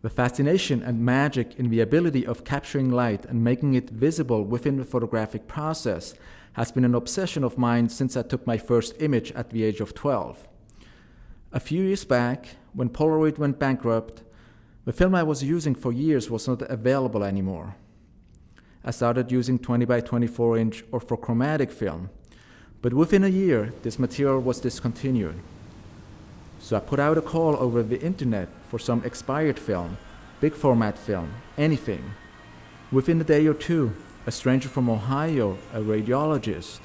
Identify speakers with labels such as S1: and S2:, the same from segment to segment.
S1: The fascination and magic in the ability of capturing light and making it visible within the photographic process has been an obsession of mine since I took my first image at the age of 12. A few years back, when Polaroid went bankrupt, the film I was using for years was not available anymore. I started using 20 by 24 inch orthochromatic film, but within a year, this material was discontinued. So I put out a call over the internet for some expired film, big format film, anything. Within a day or two, a stranger from Ohio, a radiologist,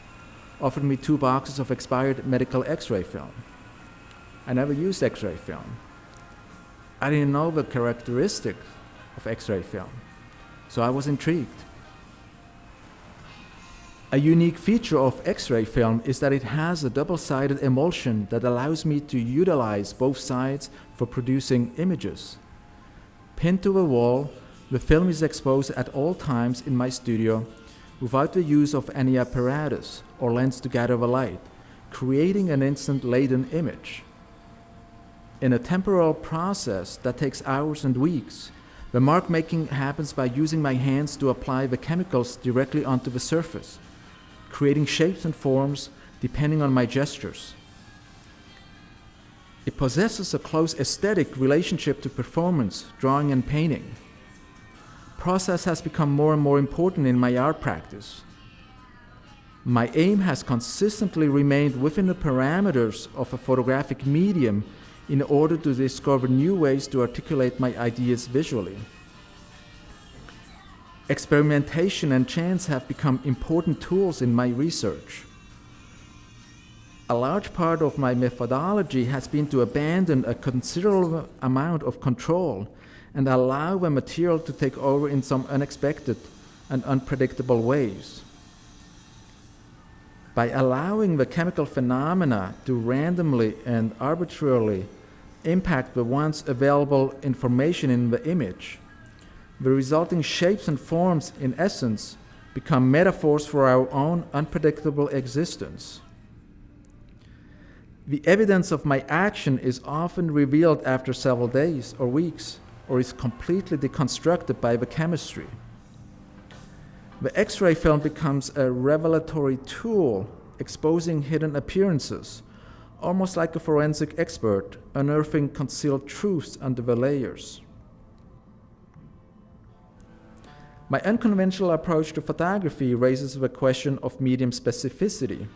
S1: offered me 2 boxes of expired medical X-ray film. I never used X-ray film. I didn't know the characteristics of X-ray film, so I was intrigued. A unique feature of X-ray film is that it has a double-sided emulsion that allows me to utilize both sides for producing images. Pinned to the wall, the film is exposed at all times in my studio without the use of any apparatus or lens to gather the light, creating an instant latent image. In a temporal process that takes hours and weeks, the mark making happens by using my hands to apply the chemicals directly onto the surface, creating shapes and forms depending on my gestures. It possesses a close aesthetic relationship to performance, drawing and painting. Process has become more and more important in my art practice. My aim has consistently remained within the parameters of a photographic medium in order to discover new ways to articulate my ideas visually. Experimentation and chance have become important tools in my research. A large part of my methodology has been to abandon a considerable amount of control and allow the material to take over in some unexpected and unpredictable ways. By allowing the chemical phenomena to randomly and arbitrarily impact the once available information in the image, the resulting shapes and forms, in essence, become metaphors for our own unpredictable existence. The evidence of my action is often revealed after several days or weeks, or is completely deconstructed by the chemistry. The X-ray film becomes a revelatory tool, exposing hidden appearances, almost like a forensic expert unearthing concealed truths under the layers. My unconventional approach to photography raises the question of medium specificity.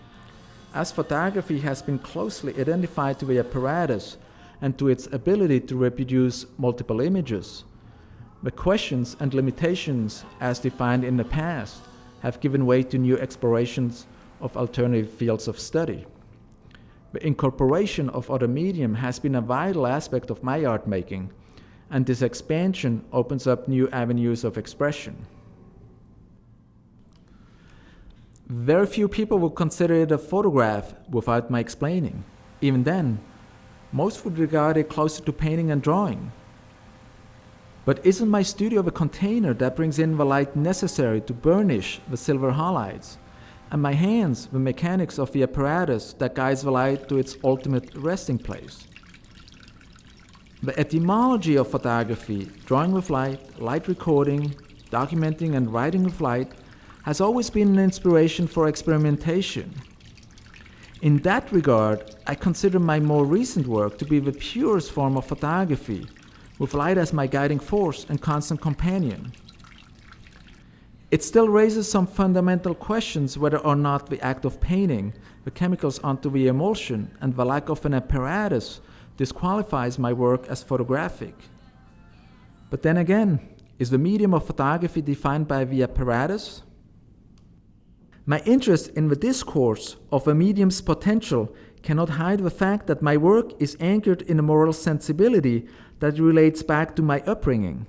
S1: As photography has been closely identified to the apparatus and to its ability to reproduce multiple images, the questions and limitations as defined in the past have given way to new explorations of alternative fields of study. The incorporation of other medium has been a vital aspect of my art making, and this expansion opens up new avenues of expression. Very few people would consider it a photograph without my explaining. Even then, most would regard it closer to painting and drawing. But isn't my studio the container that brings in the light necessary to burnish the silver halides, and my hands the mechanics of the apparatus that guides the light to its ultimate resting place? The etymology of photography, drawing with light recording, documenting and writing with light, has always been an inspiration for experimentation. In that regard, I consider my more recent work to be the purest form of photography, with light as my guiding force and constant companion. It still raises some fundamental questions whether or not the act of painting the chemicals onto the emulsion and the lack of an apparatus disqualifies my work as photographic. But then again, is the medium of photography defined by the apparatus? My interest in the discourse of a medium's potential cannot hide the fact that my work is anchored in a moral sensibility that relates back to my upbringing.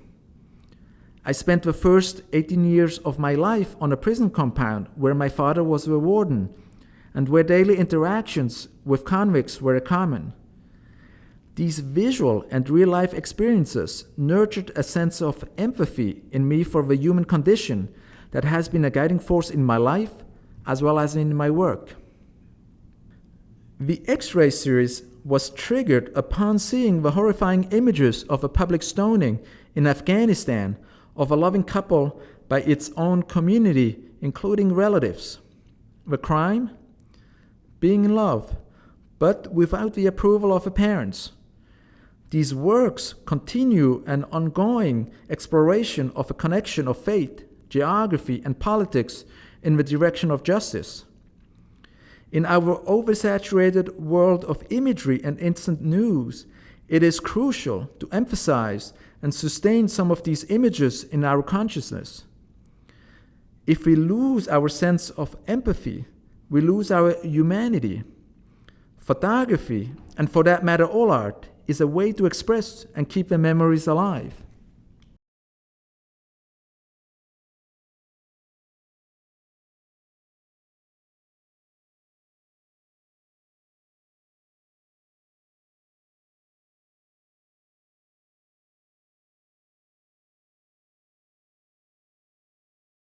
S1: I spent the first 18 years of my life on a prison compound where my father was the warden, and where daily interactions with convicts were common. These visual and real-life experiences nurtured a sense of empathy in me for the human condition that has been a guiding force in my life as well as in my work. The X-ray series was triggered upon seeing the horrifying images of a public stoning in Afghanistan of a loving couple by its own community, including relatives. The crime? Being in love, but without the approval of the parents. These works continue an ongoing exploration of a connection of faith, geography, and politics in the direction of justice. In our oversaturated world of imagery and instant news, it is crucial to emphasize and sustain some of these images in our consciousness. If we lose our sense of empathy, we lose our humanity. Photography, and for that matter all art, is a way to express and keep the memories alive.